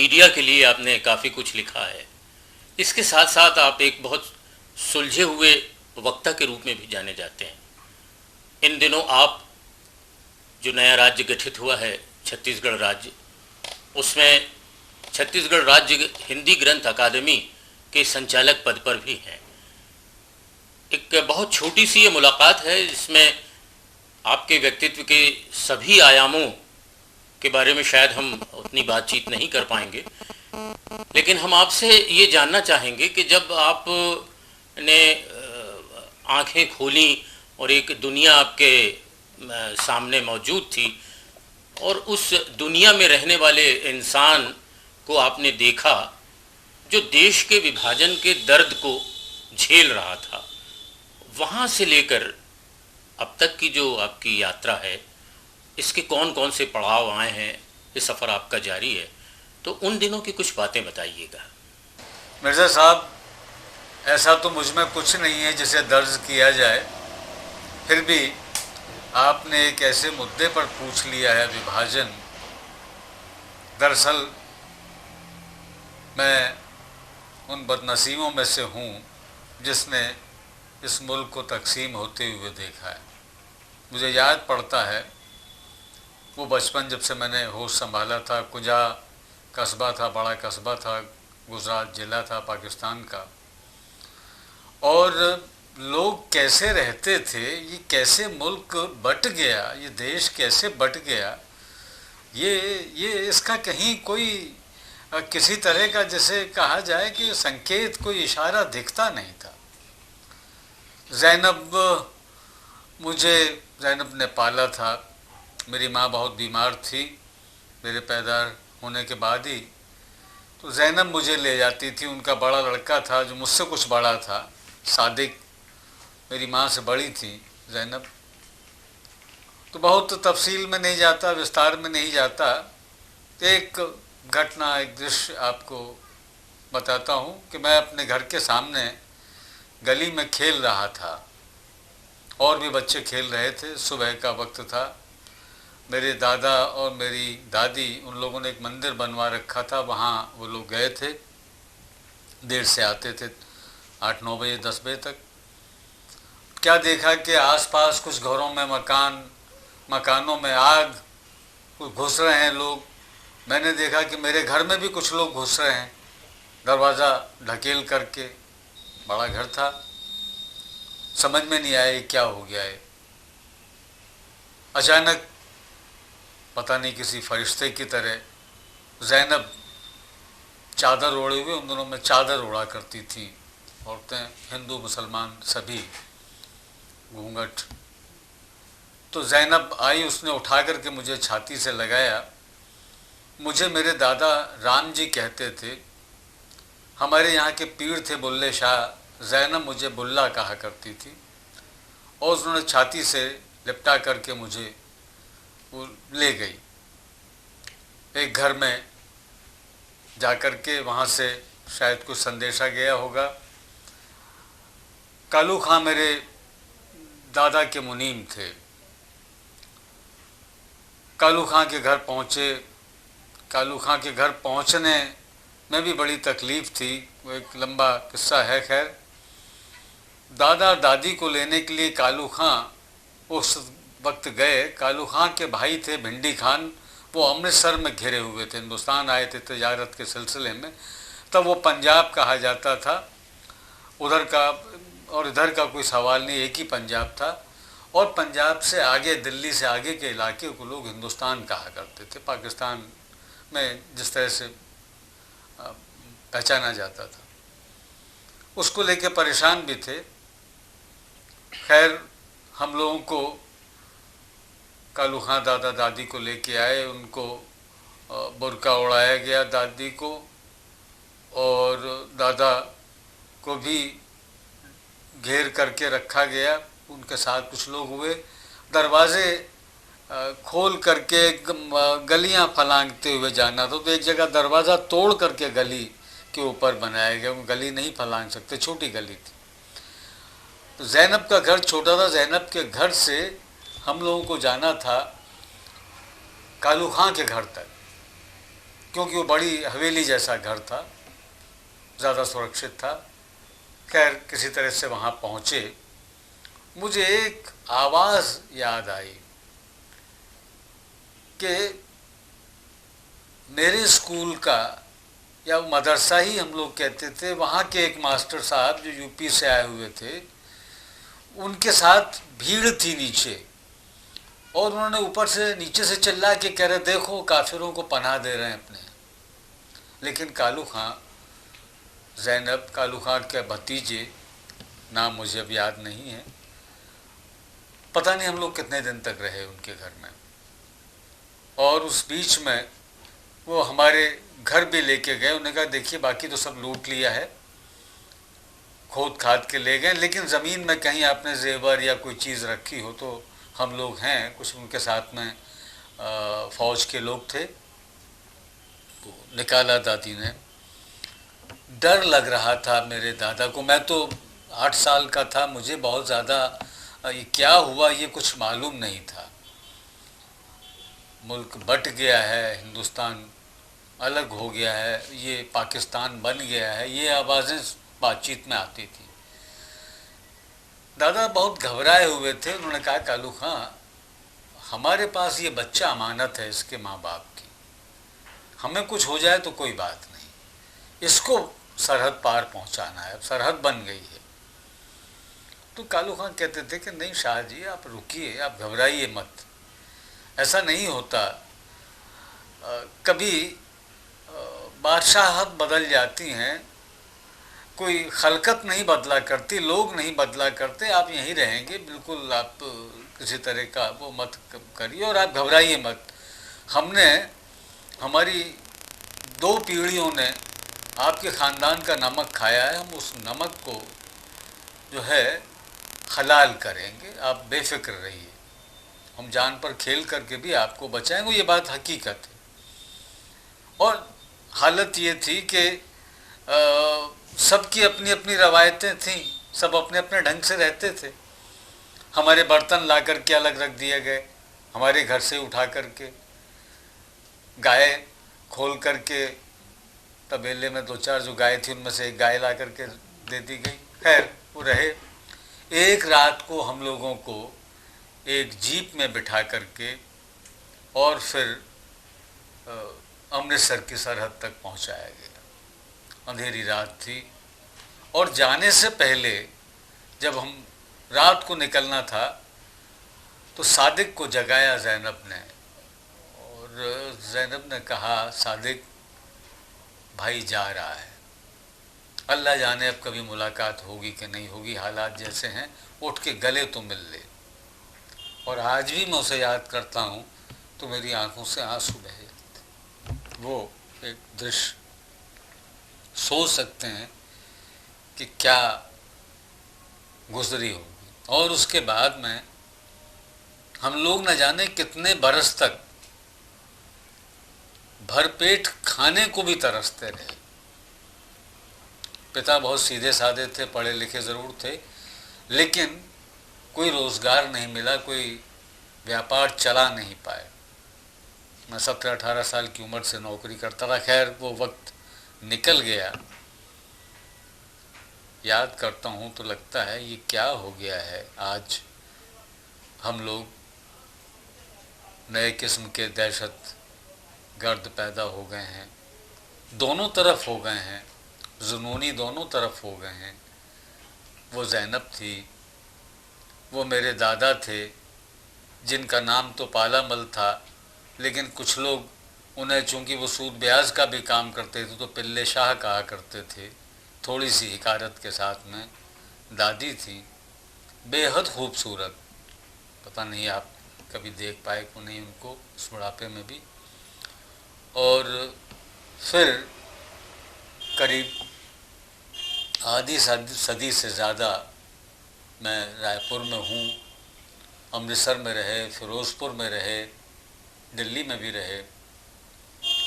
Media के लिए आपने काफ़ी कुछ लिखा है। इसके साथ साथ आप एक बहुत सुलझे हुए वक्ता के रूप में भी जाने जाते हैं। इन दिनों आप जो नया राज्य गठित हुआ है छत्तीसगढ़ राज्य, उसमें छत्तीसगढ़ राज्य हिंदी ग्रंथ अकादमी के संचालक पद पर भी हैं। एक बहुत छोटी सी ये मुलाकात है, इसमें आपके व्यक्तित्व के सभी आयामों के बारे में शायद हम उतनी बातचीत नहीं कर पाएंगे, लेकिन हम आपसे ये जानना चाहेंगे कि जब आपने आंखें खोली और एक दुनिया आपके सामने मौजूद थी और उस दुनिया में रहने वाले इंसान को आपने देखा जो देश के विभाजन के दर्द को झेल रहा था, वहाँ से लेकर अब तक की जो आपकी यात्रा है, इसके कौन कौन से पड़ाव आए हैं, ये सफ़र आपका जारी है, तो उन दिनों की कुछ बातें बताइएगा। मिर्ज़ा साहब, ऐसा तो मुझ में कुछ नहीं है जिसे दर्ज किया जाए, फिर भी आपने एक ऐसे मुद्दे पर पूछ लिया है, विभाजन। दरअसल मैं उन बदनसीबों में से हूँ जिसने इस मुल्क को तकसीम होते हुए देखा है। मुझे याद पड़ता है वो बचपन, जब से मैंने होश संभाला था। कुंजा कस्बा था, बड़ा कस्बा था, गुजरात ज़िला था पाकिस्तान का, और लोग कैसे रहते थे, ये कैसे मुल्क बट गया, ये देश कैसे बट गया, ये इसका कहीं कोई किसी तरह का, जैसे कहा जाए कि संकेत, कोई इशारा दिखता नहीं था। ज़ैनब ने पाला था। मेरी माँ बहुत बीमार थी मेरे पैदा होने के बाद ही, तो ज़ैनब मुझे ले जाती थी। उनका बड़ा लड़का था जो मुझसे कुछ बड़ा था, सादिक, मेरी माँ से बड़ी थी ज़ैनब। तो बहुत तफसील में नहीं जाता, विस्तार में नहीं जाता। एक घटना, एक दृश्य आपको बताता हूँ कि मैं अपने घर के सामने गली में खेल रहा था, और भी बच्चे खेल रहे थे। सुबह का वक्त था। मेरे दादा और मेरी दादी, उन लोगों ने एक मंदिर बनवा रखा था, वहाँ वो लोग गए थे। देर से आते थे, 8-9 बजे 10 बजे तक। क्या देखा कि आसपास कुछ घरों में मकानों में आग, कुछ घुस रहे हैं लोग। मैंने देखा कि मेरे घर में भी कुछ लोग घुस रहे हैं, दरवाज़ा ढकेल करके। बड़ा घर था, समझ में नहीं आया क्या हो गया है। अचानक पता नहीं, किसी फरिश्ते की तरह ज़ैनब चादर ओढ़े हुए, उन दिनों में चादर ओढ़ा करती थी औरतें, हिंदू मुसलमान सभी, घूंघट। तो ज़ैनब आई, उसने उठा करके मुझे छाती से लगाया। मुझे मेरे दादा राम जी कहते थे। हमारे यहाँ के पीर थे बुल्ले शाह, ज़ैनब मुझे बुल्ला कहा करती थी। और उन्होंने छाती से लिपटा करके मुझे वो ले गई एक घर में जाकर के। वहाँ से शायद कुछ संदेशा गया होगा। कालू खां मेरे दादा के मुनीम थे। कालू खां के घर पहुँचे। कालू खां के घर पहुँचने में भी बड़ी तकलीफ़ थी, वो एक लंबा किस्सा है। खैर, दादा दादी को लेने के लिए कालू खां उस वक्त गए। कालू खां के भाई थे भिंडी खान, वो अमृतसर में घिरे हुए थे, हिंदुस्तान आए थे तजारत के सिलसिले में। तब वो पंजाब कहा जाता था, उधर का और इधर का कोई सवाल नहीं, एक ही पंजाब था। और पंजाब से आगे, दिल्ली से आगे के इलाके को लोग हिंदुस्तान कहा करते थे, पाकिस्तान में जिस तरह से पहचाना जाता था। उसको लेके परेशान भी थे। खैर, हम लोगों को कालू खां दादा दादी को लेके आए। उनको बुर्का उड़ाया गया दादी को, और दादा को भी घेर करके रखा गया। उनके साथ कुछ लोग हुए। दरवाजे खोल करके गलियां फलांगते हुए जाना था। तो एक जगह दरवाज़ा तोड़ करके गली के ऊपर बनाया गया। वो गली नहीं फलांग सकते, छोटी गली थी। तो ज़ैनब का घर छोटा था। ज़ैनब के घर से हम लोगों को जाना था कालू खां के घर तक। क्योंकि वो बड़ी हवेली जैसा घर था, ज़्यादा सुरक्षित था। खैर किसी तरह से वहाँ पहुँचे। मुझे एक आवाज़ याद आई कि मेरे स्कूल का, या मदरसा ही हम लोग कहते थे, वहाँ के एक मास्टर साहब जो यूपी से आए हुए थे, उनके साथ भीड़ थी नीचे, और उन्होंने ऊपर से नीचे से चिल्ला के कह रहे, देखो काफिरों को पनाह दे रहे हैं अपने। लेकिन कालू खां, ज़ैनब कालू खां के भतीजे, नाम मुझे अब याद नहीं है, पता नहीं हम लोग कितने दिन तक रहे उनके घर में। और उस बीच में वो हमारे घर भी लेके गए। उन्होंने कहा देखिए बाकी तो सब लूट लिया है, खोद खाद के ले गए, लेकिन ज़मीन में कहीं आपने जेवर या कोई चीज़ रखी हो तो हम लोग हैं, कुछ उनके साथ में फ़ौज के लोग थे, तो निकाला दादी ने। डर लग रहा था मेरे दादा को। मैं तो 8 साल का था, मुझे बहुत ज़्यादा ये क्या हुआ ये कुछ मालूम नहीं था। मुल्क बट गया है, हिंदुस्तान अलग हो गया है, ये पाकिस्तान बन गया है, ये आवाज़ें बातचीत में आती थी। दादा बहुत घबराए हुए थे। उन्होंने कहा कालू खां, हमारे पास ये बच्चा अमानत है इसके माँ बाप की, हमें कुछ हो जाए तो कोई बात नहीं, इसको सरहद पार पहुंचाना है, अब सरहद बन गई है। तो कालू खां कहते थे कि नहीं शाह जी आप रुकिए, आप घबराइए मत, ऐसा नहीं होता। कभी बादशाहत बदल जाती हैं, कोई खलकत नहीं बदला करती, लोग नहीं बदला करते, आप यहीं रहेंगे, बिल्कुल आप किसी तरह का वो मत करिए और आप घबराइए मत। हमने, हमारी 2 पीढ़ियों ने आपके ख़ानदान का नमक खाया है, हम उस नमक को जो है हलाल करेंगे, आप बेफिक्र रहिए, हम जान पर खेल करके भी आपको बचाएंगे। ये बात हकीकत है। और हालत ये थी कि सबकी अपनी अपनी रवायतें थीं, सब अपने अपने ढंग से रहते थे। हमारे बर्तन ला कर के अलग रख दिए गए, हमारे घर से उठा करके, गाय खोल करके तबेले में 2-4 जो गाय थी उनमें से एक गाय ला करके दे दी गई। खैर वो रहे। एक रात को हम लोगों को एक जीप में बिठा करके और फिर अमृतसर की सरहद तक पहुंचाया गया। अंधेरी रात थी और जाने से पहले जब हम रात को निकलना था तो सादिक को जगाया ज़ैनब ने, और ज़ैनब ने कहा सादिक भाई जा रहा है, अल्लाह जाने अब कभी मुलाकात होगी कि नहीं होगी, हालात जैसे हैं, उठ के गले तो मिल ले। और आज भी मैं उसे याद करता हूँ तो मेरी आंखों से आंसू बह जाते। वो एक दृश्य सोच सकते हैं कि क्या गुजरी होगी। और उसके बाद में हम लोग न जाने कितने बरस तक भरपेट खाने को भी तरसते रहे। पिता बहुत सीधे साधे थे, पढ़े लिखे ज़रूर थे, लेकिन कोई रोज़गार नहीं मिला, कोई व्यापार चला नहीं पाए। मैं 17-18 साल की उम्र से नौकरी करता था। खैर वो वक्त निकल गया। याद करता हूँ तो लगता है ये क्या हो गया है। आज हम लोग नए किस्म के दहशत गर्द पैदा हो गए हैं, दोनों तरफ हो गए हैं, जुनूनी दोनों तरफ हो गए हैं। वो ज़ैनब थी, वो मेरे दादा थे जिनका नाम तो पालामल था, लेकिन कुछ लोग उन्हें, चूँकि वो सूद ब्याज का भी काम करते थे, तो पिल्ले शाह कहा करते थे, थोड़ी सी हिकारत के साथ में। दादी थी बेहद खूबसूरत, पता नहीं आप कभी देख पाए को नहीं उनको उस बुढ़ापे में भी। और फिर करीब आधी सदी से ज़्यादा मैं रायपुर में हूँ, अमृतसर में रहे, फ़िरोज़पुर में रहे, दिल्ली में भी रहे,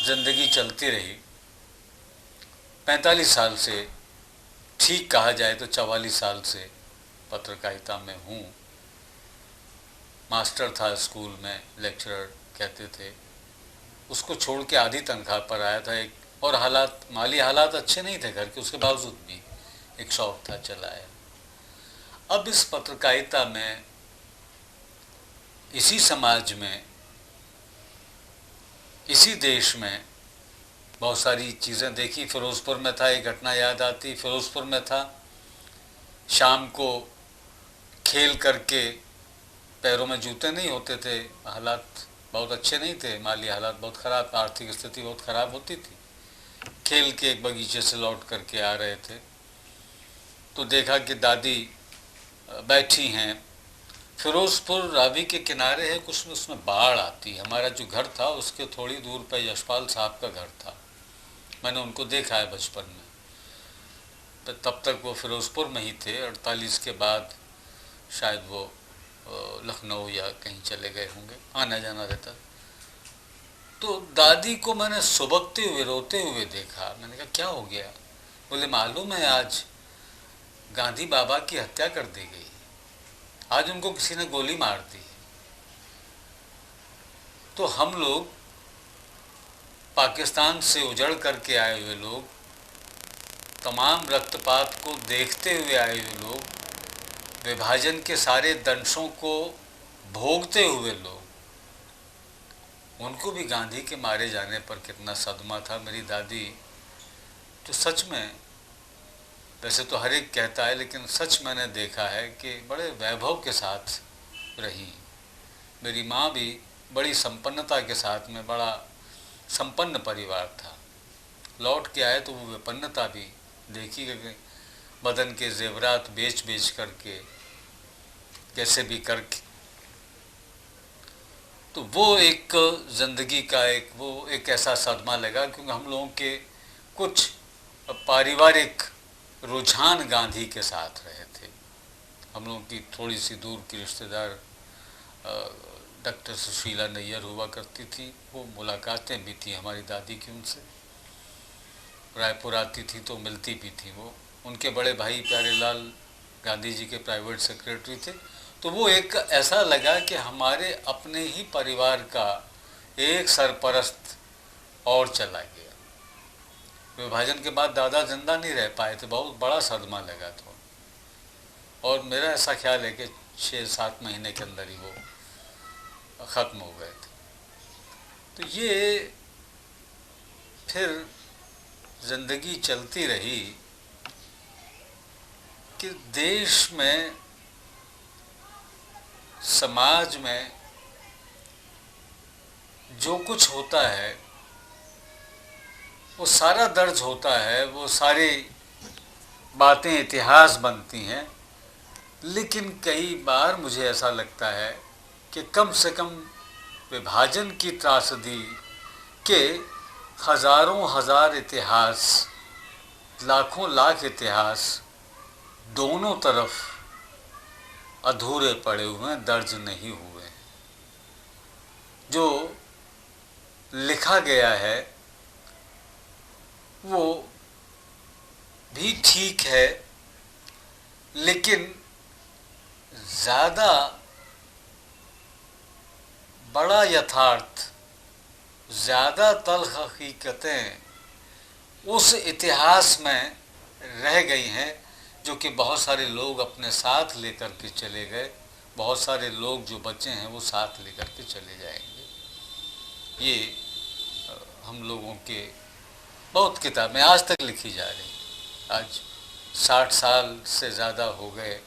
ज़िंदगी चलती रही। 45 साल से, ठीक कहा जाए तो 44 साल से पत्रकारिता में हूँ। मास्टर था स्कूल में, लेक्चरर कहते थे, उसको छोड़ के आधी तनख्वाह पर आया था और हालात, माली हालात अच्छे नहीं थे घर के, उसके बावजूद भी एक शौक था, चलाया। अब इस पत्रकारिता में, इसी समाज में, इसी देश में बहुत सारी चीज़ें देखी। फिरोज़पुर में था, एक घटना याद आती। फिरोज़पुर में था, शाम को खेल करके, पैरों में जूते नहीं होते थे, हालात बहुत अच्छे नहीं थे, माली हालात बहुत ख़राब, आर्थिक स्थिति बहुत ख़राब होती थी। खेल के एक बगीचे से लौट करके आ रहे थे तो देखा कि दादी बैठी हैं। फिरोज़पुर रावी के किनारे है, कुछ उसमें बाढ़ आती। हमारा जो घर था उसके थोड़ी दूर पर यशपाल साहब का घर था, मैंने उनको देखा है बचपन में। तब तक वो फिरोज़पुर में ही थे, 48 के बाद शायद वो लखनऊ या कहीं चले गए होंगे, आना जाना रहता। तो दादी को मैंने सुबकते हुए, रोते हुए देखा। मैंने कहा क्या हो गया? बोले मालूम है आज गांधी बाबा की हत्या कर दी गई, आज उनको किसी ने गोली मार दी। तो हम लोग पाकिस्तान से उजड़ करके आए हुए लोग, तमाम रक्तपात को देखते हुए आए हुए लोग, विभाजन के सारे दंशों को भोगते हुए लोग, उनको भी गांधी के मारे जाने पर कितना सदमा था। मेरी दादी तो सच में, वैसे तो हर एक कहता है, लेकिन सच मैंने देखा है कि बड़े वैभव के साथ रही। मेरी माँ भी बड़ी संपन्नता के साथ में, बड़ा संपन्न परिवार था। लौट के आए तो वो विपन्नता भी देखी गई, बदन के जेवरात बेच बेच करके, कैसे भी करके। तो वो एक ज़िंदगी का एक ऐसा सदमा लगा, क्योंकि हम लोगों के कुछ पारिवारिक रुझान गांधी के साथ रहे थे। हम लोगों की थोड़ी सी दूर की रिश्तेदार डॉक्टर सुशीला नैयर हुआ करती थी, वो मुलाकातें भी थी हमारी दादी की उनसे। रायपुर आती थी तो मिलती भी थी वो। उनके बड़े भाई प्यारेलाल गांधी जी के प्राइवेट सेक्रेटरी थे। तो वो एक ऐसा लगा कि हमारे अपने ही परिवार का एक सरपरस्त और चला गया। विभाजन के बाद दादा जिंदा नहीं रह पाए थे, बहुत बड़ा सदमा लगा था। और मेरा ऐसा ख्याल है कि 6-7 महीने के अंदर ही वो ख़त्म हो गए थे। तो ये फिर ज़िंदगी चलती रही कि देश में, समाज में जो कुछ होता है वो सारा दर्ज होता है, वो सारी बातें इतिहास बनती हैं। लेकिन कई बार मुझे ऐसा लगता है कि कम से कम विभाजन की त्रासदी के हज़ारों हज़ार इतिहास, लाखों लाख इतिहास दोनों तरफ अधूरे पड़े हुए हैं, दर्ज नहीं हुए। जो लिखा गया है वो भी ठीक है, लेकिन ज़्यादा बड़ा यथार्थ, ज़्यादा तल्ख़ हकीकतें उस इतिहास में रह गई हैं जो कि बहुत सारे लोग अपने साथ लेकर के चले गए। बहुत सारे लोग जो बचे हैं वो साथ लेकर के चले जाएंगे। ये हम लोगों के बहुत किताबें आज तक लिखी जा रही। आज 60 साल से ज़्यादा हो गए,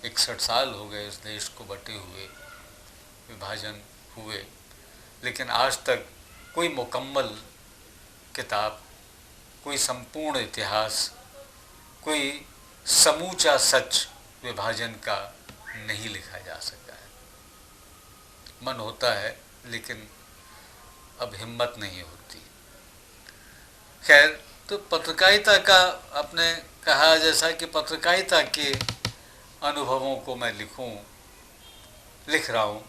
61 साल हो गए इस देश को बटे हुए, विभाजन हुए, लेकिन आज तक कोई मुकम्मल किताब, कोई संपूर्ण इतिहास, कोई समूचा सच विभाजन का नहीं लिखा जा सका है। मन होता है लेकिन अब हिम्मत नहीं होती। खैर, तो पत्रकारिता का आपने कहा, जैसा कि पत्रकारिता के अनुभवों को मैं लिख रहा हूँ।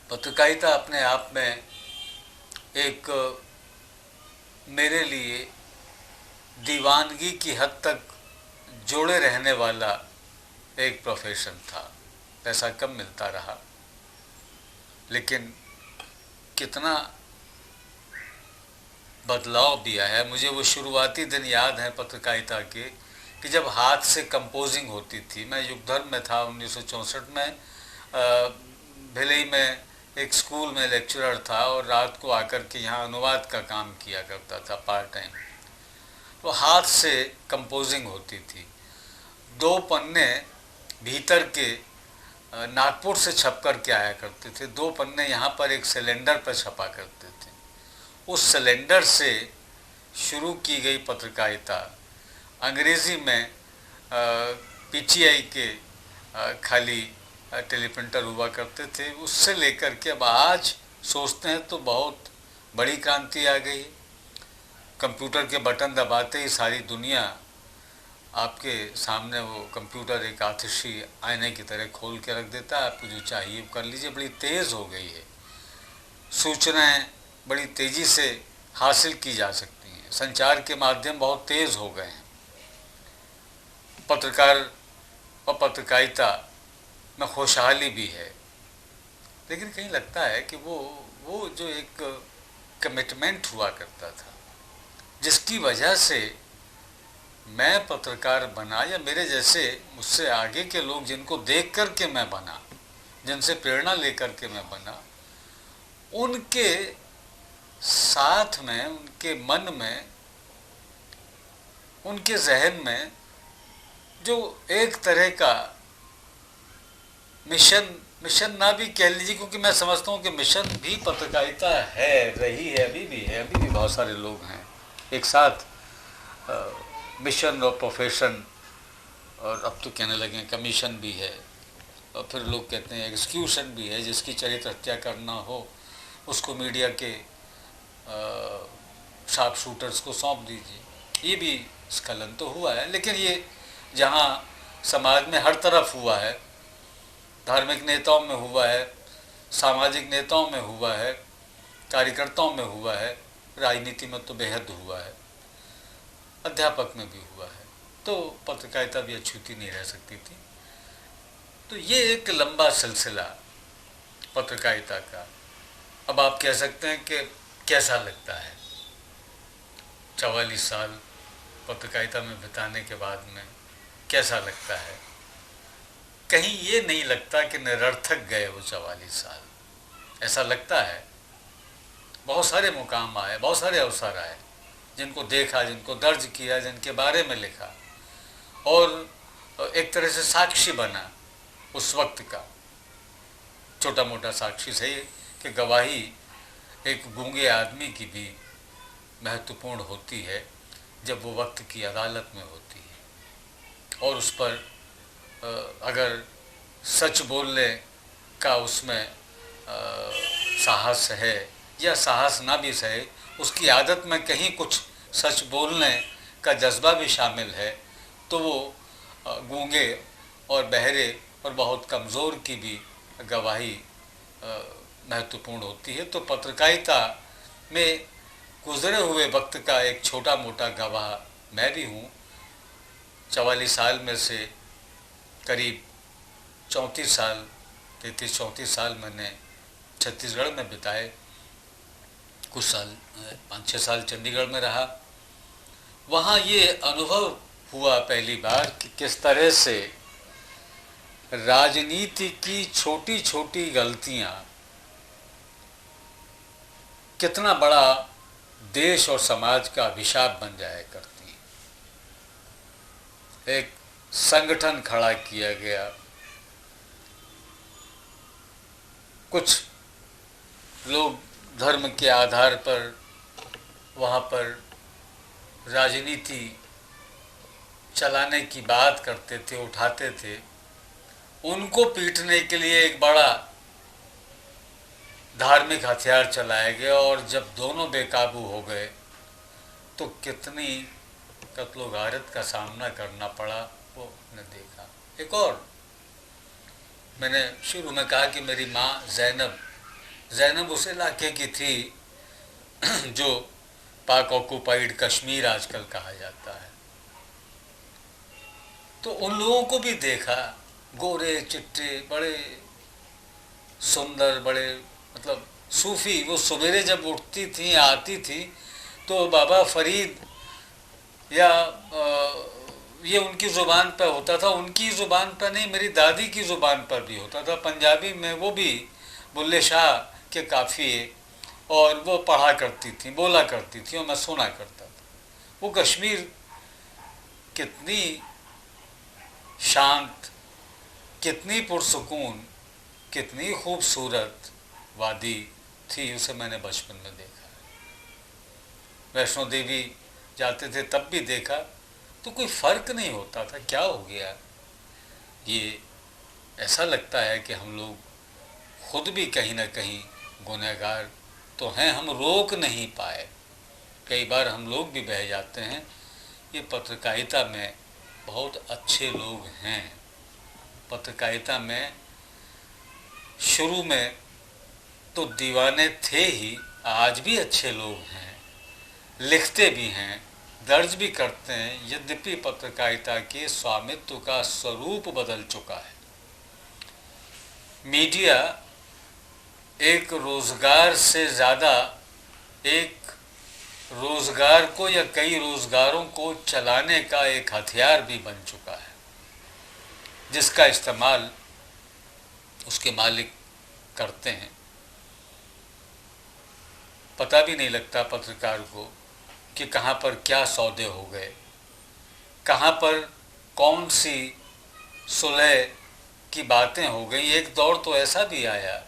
पत्रकारिता अपने आप में एक मेरे लिए दीवानगी की हद तक जोड़े रहने वाला एक प्रोफेशन था। पैसा कम मिलता रहा, लेकिन कितना बदलाव भी आया है। मुझे वो शुरुआती दिन याद है पत्रकारिता के कि जब हाथ से कंपोजिंग होती थी। मैं युगधर्म में था 1964 में, भिलई में एक स्कूल में लेक्चरर था और रात को आकर के यहाँ अनुवाद का काम किया करता था पार्ट टाइम। तो हाथ से कंपोजिंग होती थी। 2 पन्ने भीतर के नागपुर से छप कर के आया करते थे, 2 पन्ने यहाँ पर एक सिलेंडर पर छपा करते थे। उस सिलेंडर से शुरू की गई पत्रकारिता अंग्रेज़ी में पीटीआई के खाली टेलीप्रिंटर हुआ करते थे, उससे लेकर के अब आज सोचते हैं तो बहुत बड़ी क्रांति आ गई। कंप्यूटर के बटन दबाते ही सारी दुनिया आपके सामने, वो कंप्यूटर एक आतिशी आईने की तरह खोल के रख देता है, आपको जो चाहिए वो कर लीजिए। बड़ी तेज़ हो गई है, सूचनाएं बड़ी तेज़ी से हासिल की जा सकती हैं, संचार के माध्यम बहुत तेज़ हो गए हैं। पत्रकार और पत्रकारिता में खुशहाली भी है, लेकिन कहीं लगता है कि वो जो एक कमिटमेंट हुआ करता था, जिसकी वजह से मैं पत्रकार बना, या मेरे जैसे मुझसे आगे के लोग जिनको देख कर के मैं बना, जिनसे प्रेरणा लेकर के मैं बना, उनके साथ में, उनके मन में, उनके जहन में जो एक तरह का मिशन ना भी कह लीजिए, क्योंकि मैं समझता हूँ कि मिशन भी पत्रकारिता है, रही है, अभी भी है, अभी भी बहुत सारे लोग हैं एक साथ मिशन और प्रोफेशन, और अब तो कहने लगे हैं कमीशन भी है, और फिर लोग कहते हैं एक्सक्यूशन भी है। जिसकी चरित्र हत्या करना हो उसको मीडिया के शार्प शूटर्स को सौंप दीजिए। ये भी स्खलन तो हुआ है, लेकिन ये जहाँ समाज में हर तरफ हुआ है, धार्मिक नेताओं में हुआ है, सामाजिक नेताओं में हुआ है, कार्यकर्ताओं में हुआ है, राजनीति में तो बेहद हुआ है, अध्यापक में भी हुआ है, तो पत्रकारिता भी अछूती नहीं रह सकती थी। तो ये एक लंबा सिलसिला पत्रकारिता का। अब आप कह सकते हैं कि कैसा लगता है 44 साल पत्रकारिता में बिताने के बाद में, कैसा लगता है? कहीं ये नहीं लगता कि निरर्थक गए वो 44 साल, ऐसा लगता है बहुत सारे मुकाम आए, बहुत सारे अवसर आए, जिनको देखा, जिनको दर्ज किया, जिनके बारे में लिखा, और एक तरह से साक्षी बना उस वक्त का। छोटा मोटा साक्षी सही कि गवाही एक गूंगे आदमी की भी महत्वपूर्ण होती है जब वो वक्त की अदालत में होती है, और उस पर अगर सच बोलने का उसमें साहस है, या साहस ना भी सहे, उसकी आदत में कहीं कुछ सच बोलने का जज्बा भी शामिल है, तो वो गूंगे और बहरे और बहुत कमज़ोर की भी गवाही महत्वपूर्ण होती है। तो पत्रकारिता में गुज़रे हुए वक्त का एक छोटा मोटा गवाह मैं भी हूँ। 44 साल में से करीब 34 साल, 33-34 साल मैंने छत्तीसगढ़ में बिताए, कुछ साल 5-6 साल चंडीगढ़ में रहा। वहाँ ये अनुभव हुआ पहली बार कि किस तरह से राजनीति की छोटी छोटी गलतियाँ कितना बड़ा देश और समाज का अभिशाप बन जाया करती हैं। एक संगठन खड़ा किया गया, कुछ लोग धर्म के आधार पर वहाँ पर राजनीति चलाने की बात करते थे, उठाते थे, उनको पीटने के लिए एक बड़ा धार्मिक हथियार चलाया गया, और जब दोनों बेकाबू हो गए तो कितनी कत्लो गारत का सामना करना पड़ा वो ने देखा। एक और मैंने शुरू में कहा कि मेरी माँ ज़ैनब उस इलाके की थी जो पाक ऑक्युपाइड कश्मीर आजकल कहा जाता है। तो उन लोगों को भी देखा, गोरे चिट्टे, बड़े सुंदर, बड़े मतलब सूफ़ी वो सवेरे जब उठती थी आती थी तो बाबा फरीद या ये उनकी ज़ुबान पर होता था, उनकी ज़ुबान पर नहीं, मेरी दादी की ज़ुबान पर भी होता था पंजाबी में, वो भी बुल्ले शाह के काफ़िए, और वो पढ़ा करती थी, बोला करती थी और मैं सुना करता था। वो कश्मीर कितनी शांत, कितनी पुरसुकून, कितनी खूबसूरत वादी थी, उसे मैंने बचपन में देखा। वैष्णो देवी जाते थे तब भी देखा, तो कोई फ़र्क नहीं होता था। क्या हो गया, ये ऐसा लगता है कि हम लोग खुद भी कहीं ना कहीं गुनहगार तो हैं, हम रोक नहीं पाए। कई बार हम लोग भी बह जाते हैं। ये पत्रकारिता में बहुत अच्छे लोग हैं। पत्रकारिता में शुरू में तो दीवाने थे ही, आज भी अच्छे लोग हैं, लिखते भी हैं, दर्ज भी करते हैं। यद्यपि पत्रकारिता के स्वामित्व का स्वरूप बदल चुका है। मीडिया एक रोज़गार से ज़्यादा एक रोज़गार को या कई रोज़गारों को चलाने का एक हथियार भी बन चुका है, जिसका इस्तेमाल उसके मालिक करते हैं। पता भी नहीं लगता पत्रकार को कि कहाँ पर क्या सौदे हो गए, कहाँ पर कौन सी सुलह की बातें हो गई। एक दौर तो ऐसा भी आया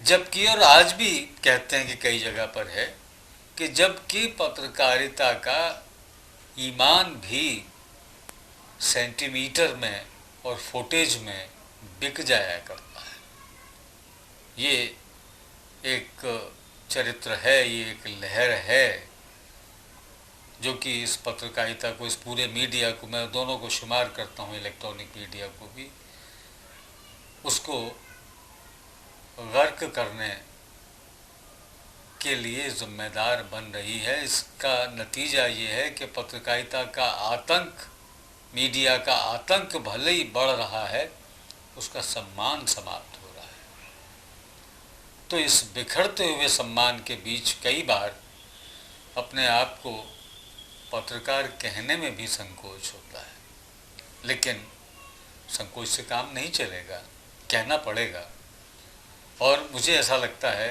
जबकि, और आज भी कहते हैं कि कई जगह पर है, कि जबकि पत्रकारिता का ईमान भी सेंटीमीटर में और फुटेज में बिक जाया करता है। ये एक चरित्र है, ये एक लहर है जो कि इस पत्रकारिता को, इस पूरे मीडिया को, मैं दोनों को शुमार करता हूँ, इलेक्ट्रॉनिक मीडिया को भी, उसको गर्क करने के लिए जिम्मेदार बन रही है। इसका नतीजा ये है कि पत्रकारिता का आतंक, मीडिया का आतंक भले ही बढ़ रहा है, उसका सम्मान समाप्त हो रहा है। तो इस बिखरते हुए सम्मान के बीच कई बार अपने आप को पत्रकार कहने में भी संकोच होता है, लेकिन संकोच से काम नहीं चलेगा, कहना पड़ेगा। और मुझे ऐसा लगता है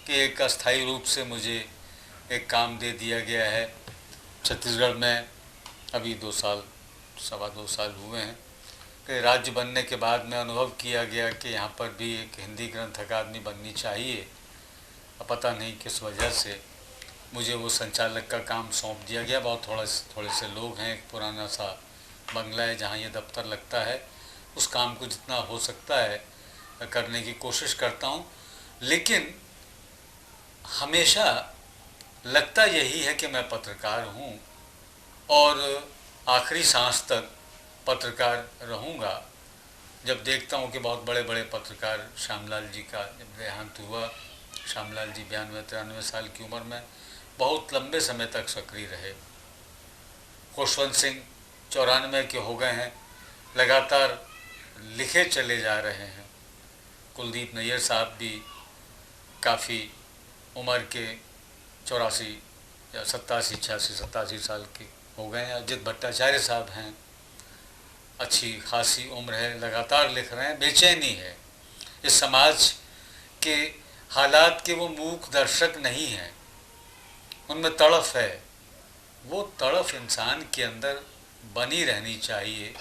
कि एक अस्थायी रूप से मुझे एक काम दे दिया गया है छत्तीसगढ़ में। अभी 2 साल, सवा 2 साल हुए हैं कि राज्य बनने के बाद में अनुभव किया गया कि यहाँ पर भी एक हिंदी ग्रंथ अकादमी बननी चाहिए। अब पता नहीं किस वजह से मुझे वो संचालक का काम सौंप दिया गया। बहुत थोड़े से लोग हैं, एक पुराना सा बंगला है जहाँ ये दफ्तर लगता है। उस काम को जितना हो सकता है करने की कोशिश करता हूँ, लेकिन हमेशा लगता यही है कि मैं पत्रकार हूँ और आखिरी सांस तक पत्रकार रहूँगा। जब देखता हूँ कि बहुत बड़े बड़े पत्रकार, श्यामलाल जी का जब देहांत हुआ, श्यामलाल जी 92-93 साल की उम्र में बहुत लंबे समय तक सक्रिय रहे। खुशवंत सिंह 94 के हो गए हैं, लगातार लिखे चले जा रहे हैं। कुलदीप नैयर साहब भी काफ़ी उम्र के 84 या 87 साल के हो गए हैं। अजित भट्टाचार्य साहब हैं, अच्छी खासी उम्र है, लगातार लिख रहे हैं। बेचैनी है, इस समाज के हालात के वो मूक दर्शक नहीं हैं, उनमें तड़फ है। वो तड़फ इंसान के अंदर बनी रहनी चाहिए,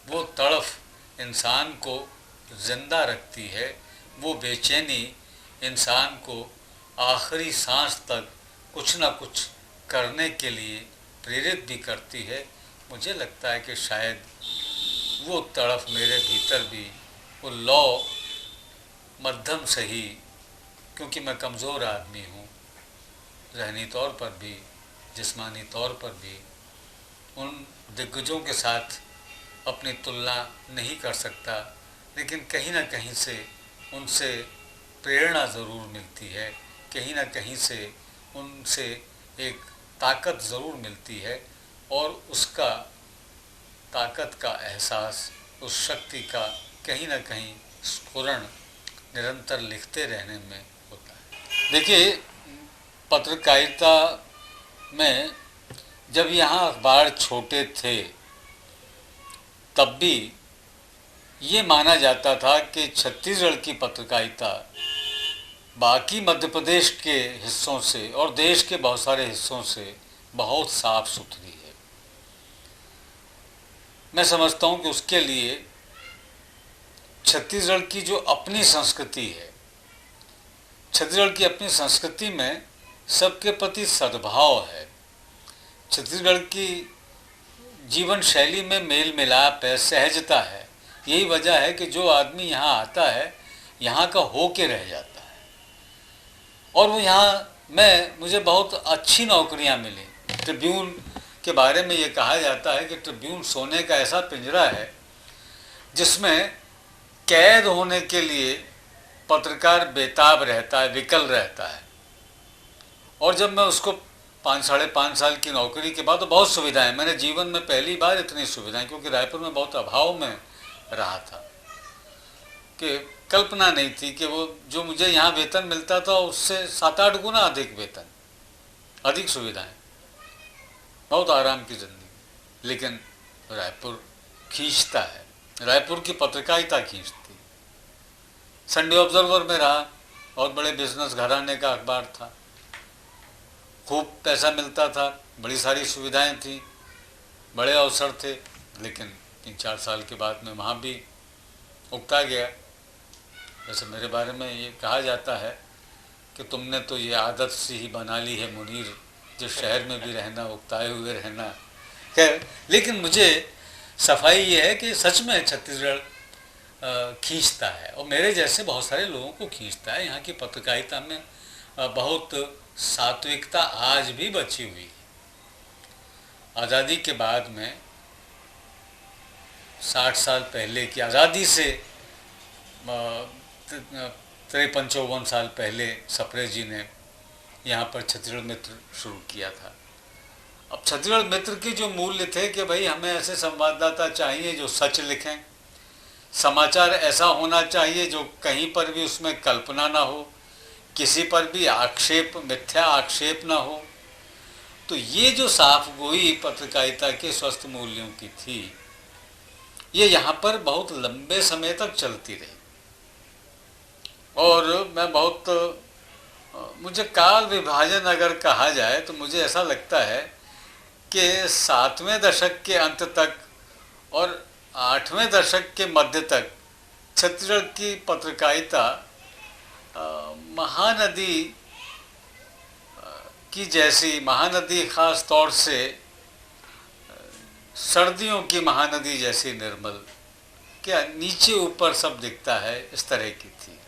वो तड़फ इंसान को जिंदा रखती है, वो बेचैनी इंसान को आखिरी सांस तक कुछ ना कुछ करने के लिए प्रेरित भी करती है। मुझे लगता है कि शायद वो तड़फ मेरे भीतर भी, वो लौ मध्यम सही, क्योंकि मैं कमज़ोर आदमी हूँ, ज़हनी तौर पर भी, जिस्मानी तौर पर भी, उन दिग्गजों के साथ अपनी तुलना नहीं कर सकता, लेकिन कहीं ना कहीं से उनसे प्रेरणा ज़रूर मिलती है, कहीं ना कहीं से उनसे एक ताकत ज़रूर मिलती है, और उसका ताकत का एहसास, उस शक्ति का कहीं ना कहीं स्फुरण निरंतर लिखते रहने में देखिए, पत्रकारिता में जब यहाँ अखबार छोटे थे तब भी ये माना जाता था कि छत्तीसगढ़ की पत्रकारिता बाकी मध्य प्रदेश के हिस्सों से और देश के बहुत सारे हिस्सों से बहुत साफ सुथरी है। मैं समझता हूँ कि उसके लिए छत्तीसगढ़ की जो अपनी संस्कृति है, छत्तीसगढ़ की अपनी संस्कृति में सबके प्रति सद्भाव है, छत्तीसगढ़ की जीवन शैली में मेल मिलाप है, सहजता है। यही वजह है कि जो आदमी यहाँ आता है यहाँ का हो के रह जाता है और वो यहाँ मुझे बहुत अच्छी नौकरियाँ मिली। ट्रिब्यून के बारे में ये कहा जाता है कि ट्रिब्यून सोने का ऐसा पिंजरा है जिसमें कैद होने के लिए पत्रकार बेताब रहता है, विकल रहता है। और जब मैं उसको 5-5.5 साल की नौकरी के बाद तो बहुत सुविधाएं, मैंने जीवन में पहली बार इतनी सुविधाएं, क्योंकि रायपुर में बहुत अभाव में रहा था कि कल्पना नहीं थी कि वो जो मुझे यहाँ वेतन मिलता था उससे 7-8 गुना अधिक वेतन, अधिक सुविधाएं, बहुत आराम की ज़िंदगी। लेकिन रायपुर खींचता है, रायपुर की पत्रकारिता खींचती। संडे ऑब्जर्वर में रहा, बहुत बड़े बिजनेस घराने का अखबार था, खूब पैसा मिलता था, बड़ी सारी सुविधाएं थी, बड़े अवसर थे। लेकिन 3-4 साल के बाद में वहाँ भी उगता गया। वैसे मेरे बारे में ये कहा जाता है कि तुमने तो ये आदत सी ही बना ली है मुनीर, जो शहर में भी रहना, उगताए हुए रहना। खैर, लेकिन मुझे सफाई ये है कि सच में छत्तीसगढ़ खींचता है और मेरे जैसे बहुत सारे लोगों को खींचता है। यहाँ की पत्रकारिता में बहुत सात्विकता आज भी बची हुई है। आज़ादी के बाद में 60 साल पहले की आज़ादी से 53-54 साल पहले सप्रे जी ने यहाँ पर छत्तीसगढ़ मित्र शुरू किया था। अब छत्तीसगढ़ मित्र के जो मूल्य थे कि भाई हमें ऐसे संवाददाता चाहिए जो सच लिखें, समाचार ऐसा होना चाहिए जो कहीं पर भी उसमें कल्पना ना हो, किसी पर भी आक्षेप, मिथ्या आक्षेप ना हो। तो ये जो साफ गोई पत्रकारिता के स्वस्थ मूल्यों की थी, ये यहाँ पर बहुत लंबे समय तक चलती रही। और मैं मुझे काल विभाजन अगर कहा जाए तो मुझे ऐसा लगता है कि 7वें दशक के अंत तक और 8वें दशक के मध्य तक छत्तीसगढ़ की पत्रकारिता महानदी की जैसी, महानदी खास तौर से सर्दियों की महानदी जैसी निर्मल, क्या नीचे ऊपर सब दिखता है, इस तरह की थी।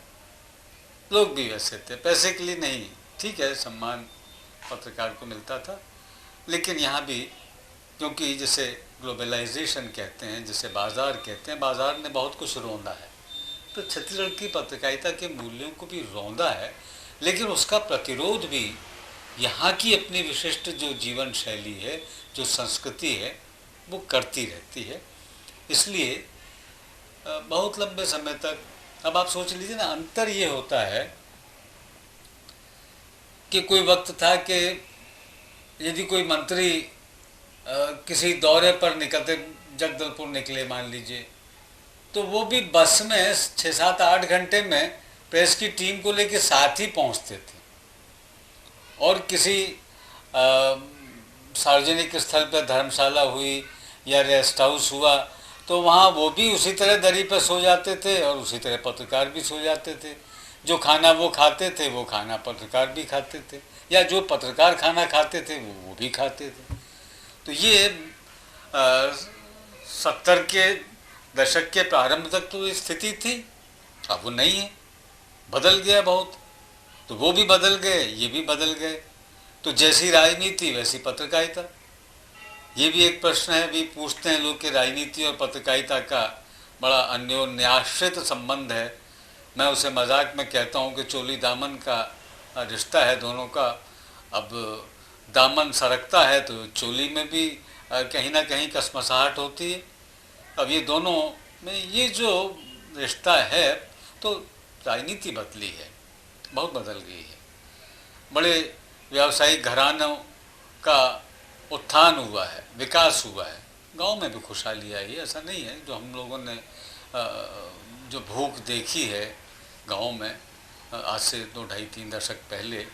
लोग भी वैसे थे, पैसे के लिए नहीं, ठीक है, सम्मान पत्रकार को मिलता था। लेकिन यहाँ भी क्योंकि जिसे ग्लोबलाइजेशन कहते हैं, जिसे बाज़ार कहते हैं, बाज़ार ने बहुत कुछ रौंदा है, तो छत्तीसगढ़ की पत्रकारिता के मूल्यों को भी रौंदा है। लेकिन उसका प्रतिरोध भी यहाँ की अपनी विशिष्ट जो जीवन शैली है, जो संस्कृति है, वो करती रहती है। इसलिए बहुत लंबे समय तक, अब आप सोच लीजिए ना, अंतर ये होता है कि कोई वक्त था कि यदि कोई मंत्री किसी दौरे पर निकलते, जगदलपुर निकले मान लीजिए, तो वो भी बस में 6-7-8 घंटे में प्रेस की टीम को लेके साथ ही पहुंचते थे। और किसी सार्वजनिक स्थल पर धर्मशाला हुई या रेस्ट हाउस हुआ तो वहाँ वो भी उसी तरह दरी पर सो जाते थे और उसी तरह पत्रकार भी सो जाते थे। जो खाना वो खाते थे वो खाना पत्रकार भी खाते थे, या जो पत्रकार खाना खाते थे वो भी खाते थे। तो ये 70 के दशक के प्रारंभ तक तो स्थिति थी। अब वो नहीं है, बदल गया बहुत। तो वो भी बदल गए, ये भी बदल गए। तो जैसी राजनीति वैसी पत्रकारिता। ये भी एक प्रश्न है, भी पूछते हैं लोग कि राजनीति और पत्रकारिता का बड़ा अन्योन्याश्रित संबंध है। मैं उसे मजाक में कहता हूँ कि चोली दामन का रिश्ता है दोनों का। अब दामन सरकता है तो चोली में भी कहीं ना कहीं कसमसाहट होती है। अब ये दोनों में ये जो रिश्ता है, तो राजनीति बदली है, बहुत बदल गई है। बड़े व्यावसायिक घरानों का उत्थान हुआ है, विकास हुआ है। गांव में भी खुशहाली आई है, ऐसा नहीं है। जो हम लोगों ने जो भूख देखी है गांव में आज से 2-2.5-3 दशक पहले,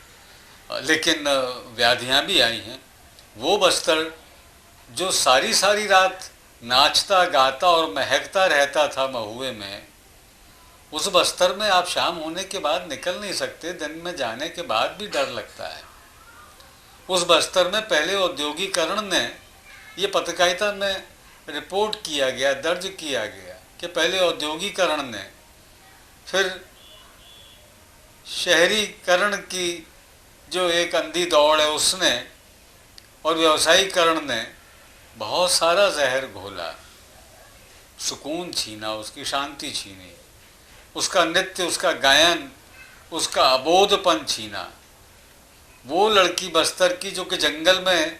लेकिन व्याधियां भी आई हैं। वो बस्तर जो सारी सारी रात नाचता गाता और महकता रहता था महुए में, उस बस्तर में आप शाम होने के बाद निकल नहीं सकते। दिन में जाने के बाद भी डर लगता है। उस बस्तर में पहले औद्योगिकरण ने, ये पत्रकारिता में रिपोर्ट किया गया, दर्ज किया गया कि पहले औद्योगिकरण ने, फिर शहरीकरण की जो एक अंधी दौड़ है उसने, और व्यवसायीकरण ने बहुत सारा जहर घोला, सुकून छीना, उसकी शांति छीनी, उसका नृत्य, उसका गायन, उसका अबोधपन छीना। वो लड़की बस्तर की जो कि जंगल में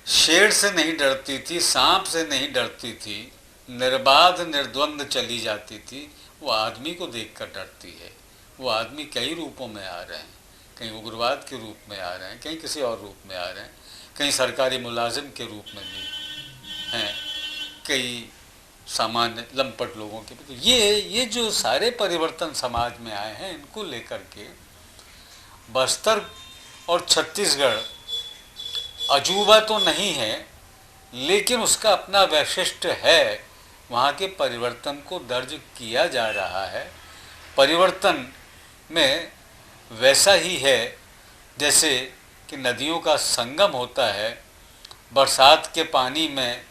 शेर से नहीं डरती थी, सांप से नहीं डरती थी, निर्बाध निर्द्वंद चली जाती थी, वो आदमी को देखकर डरती है। वो आदमी कई रूपों में आ रहे हैं, कहीं उग्रवाद के रूप में आ रहे हैं, कहीं किसी और रूप में आ रहे हैं, कहीं सरकारी मुलाजिम के रूप में भी हैं, कई सामान्य लंपट लोगों के। तो ये जो सारे परिवर्तन समाज में आए हैं, इनको लेकर के बस्तर और छत्तीसगढ़ अजूबा तो नहीं है, लेकिन उसका अपना वैशिष्ट्य है। वहाँ के परिवर्तन को दर्ज किया जा रहा है। परिवर्तन में वैसा ही है जैसे कि नदियों का संगम होता है। बरसात के पानी में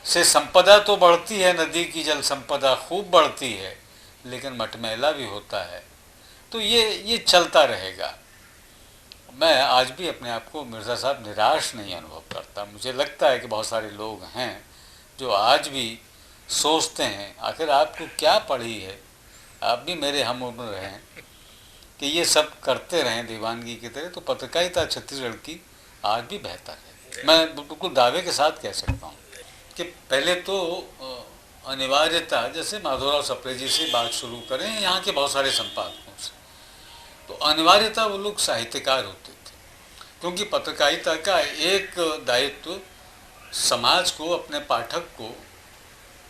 से संपदा तो बढ़ती है, नदी की जल संपदा खूब बढ़ती है, लेकिन मटमैला भी होता है। तो ये चलता रहेगा। मैं आज भी अपने आप को मिर्ज़ा साहब निराश नहीं अनुभव करता। मुझे लगता है कि बहुत सारे लोग हैं जो आज भी सोचते हैं आखिर आपको क्या पड़ी है, आप भी मेरे हम उम्र हैं, कि ये सब करते रहें दीवानगी की तरह, तो पत्रकारिता छत्तीसगढ़ की आज भी बेहतर है। मैं बिल्कुल दावे के साथ कह सकता हूँ कि पहले तो अनिवार्यता, जैसे माधवराव सप्रे जी से बात शुरू करें, यहाँ के बहुत सारे संपादकों से, तो अनिवार्यता वो लोग साहित्यकार होते थे, क्योंकि पत्रकारिता का एक दायित्व समाज को, अपने पाठक को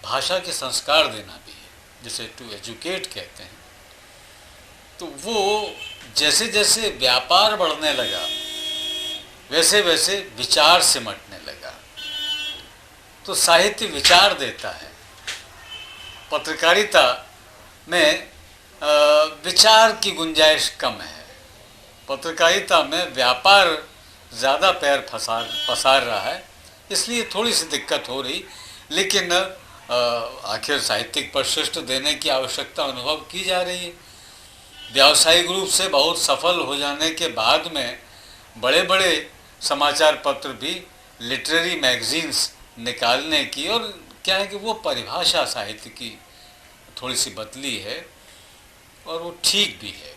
भाषा के संस्कार देना भी है, जिसे टू एजुकेट कहते हैं। तो वो जैसे जैसे व्यापार बढ़ने लगा, वैसे वैसे विचार सिमटने लगा। तो साहित्य विचार देता है, पत्रकारिता में विचार की गुंजाइश कम है। पत्रकारिता में व्यापार ज़्यादा पैर पसार रहा है, इसलिए थोड़ी सी दिक्कत हो रही। लेकिन आखिर साहित्यिक परिशिष्ट देने की आवश्यकता अनुभव की जा रही है। व्यावसायिक रूप से बहुत सफल हो जाने के बाद में बड़े बड़े समाचार पत्र भी लिटरेरी मैगजीन्स निकालने की, और क्या है कि वो परिभाषा साहित्य की थोड़ी सी बदली है, और वो ठीक भी है।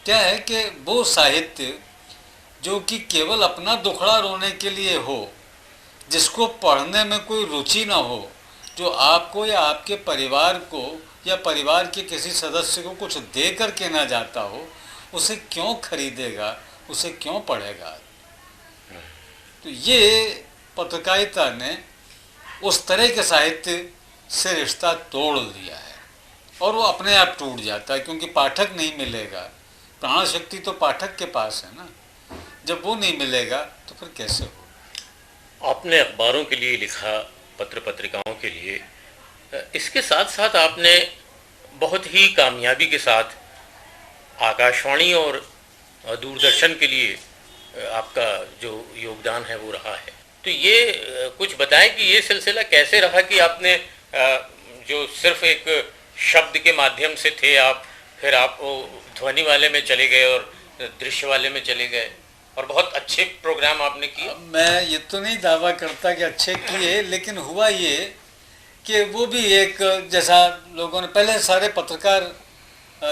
क्या है कि वो साहित्य जो कि केवल अपना दुखड़ा रोने के लिए हो, जिसको पढ़ने में कोई रुचि ना हो, जो आपको या आपके परिवार को या परिवार के किसी सदस्य को कुछ दे कर के ना जाता हो, उसे क्यों खरीदेगा, उसे क्यों पढ़ेगा। तो ये पत्रकारिता ने उस तरह के साहित्य से रिश्ता तोड़ दिया है, और वो अपने आप टूट जाता है, क्योंकि पाठक नहीं मिलेगा। प्राण शक्ति तो पाठक के पास है ना, जब वो नहीं मिलेगा तो फिर कैसे हो। आपने अखबारों के लिए लिखा, पत्र पत्रिकाओं के लिए, इसके साथ साथ आपने बहुत ही कामयाबी के साथ आकाशवाणी और दूरदर्शन के लिए आपका जो योगदान है वो रहा है। तो ये कुछ बताएं कि ये सिलसिला कैसे रहा कि आपने जो सिर्फ एक शब्द के माध्यम से थे आप, फिर आप वो ध्वनि वाले में चले गए और दृश्य वाले में चले गए, और बहुत अच्छे प्रोग्राम आपने किए। मैं ये तो नहीं दावा करता कि अच्छे किए, लेकिन हुआ ये कि वो भी एक, जैसा लोगों ने पहले सारे पत्रकार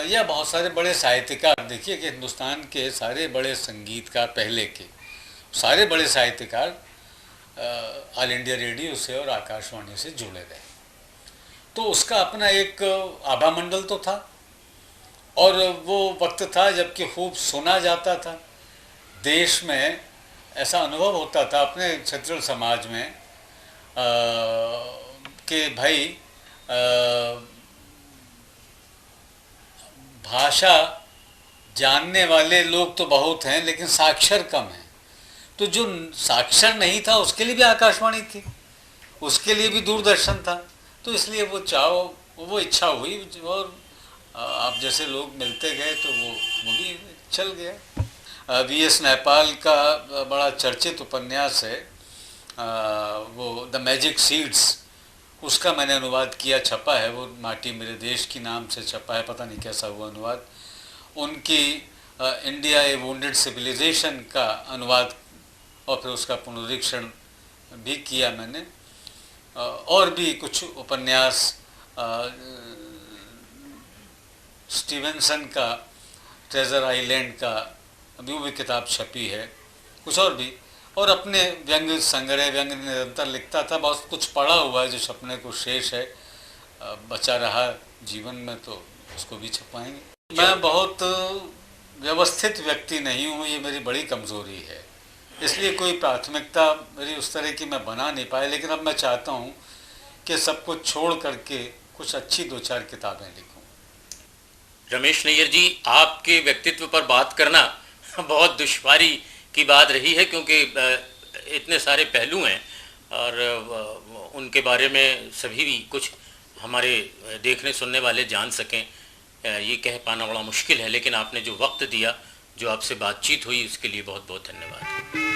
या बहुत सारे बड़े साहित्यकार, देखिए कि हिंदुस्तान के सारे बड़े संगीतकार, पहले के सारे बड़े साहित्यकार ऑल इंडिया रेडियो से और आकाशवाणी से जुड़े रहे। तो उसका अपना एक आभा मंडल तो था, और वो वक्त था जबकि खूब सुना जाता था। देश में ऐसा अनुभव होता था अपने क्षत्रिय समाज में कि भाई भाषा जानने वाले लोग तो बहुत हैं लेकिन साक्षर कम हैं। तो जो साक्षर नहीं था उसके लिए भी आकाशवाणी थी, उसके लिए भी दूरदर्शन था। तो इसलिए वो इच्छा हुई और आप जैसे लोग मिलते गए तो वो भी चल गया। वी.एस. नैपाल का बड़ा चर्चित उपन्यास है वो द मैजिक सीड्स, उसका मैंने अनुवाद किया, छपा है वो माटी मेरे देश की नाम से छपा है, पता नहीं कैसा हुआ अनुवाद। उनकी इंडिया ए वुंडेड सिविलाइजेशन का अनुवाद और फिर उसका पुनरीक्षण भी किया मैंने। और भी कुछ उपन्यास, स्टीवेंसन का ट्रेजर आइलैंड का अभी वो भी किताब छपी है, कुछ और भी। और अपने व्यंग्य संग्रह, व्यंग्य निरंतर लिखता था, बहुत कुछ पढ़ा हुआ है जो छपने को शेष है, बचा रहा जीवन में तो उसको भी छपाएंगे। मैं बहुत व्यवस्थित व्यक्ति नहीं हूँ, ये मेरी बड़ी कमज़ोरी है, इसलिए कोई प्राथमिकता मेरी उस तरह की मैं बना नहीं पाया। लेकिन अब मैं चाहता हूँ कि सब कुछ छोड़ करके कुछ अच्छी 2-4 किताबें लिखूँ। रमेश नैयर जी, आपके व्यक्तित्व पर बात करना बहुत दुश्वारी की बात रही है, क्योंकि इतने सारे पहलू हैं और उनके बारे में सभी भी कुछ हमारे देखने सुनने वाले जान सकें, ये कह पाना बड़ा मुश्किल है। लेकिन आपने जो वक्त दिया, जो आपसे बातचीत हुई, उसके लिए बहुत बहुत धन्यवाद।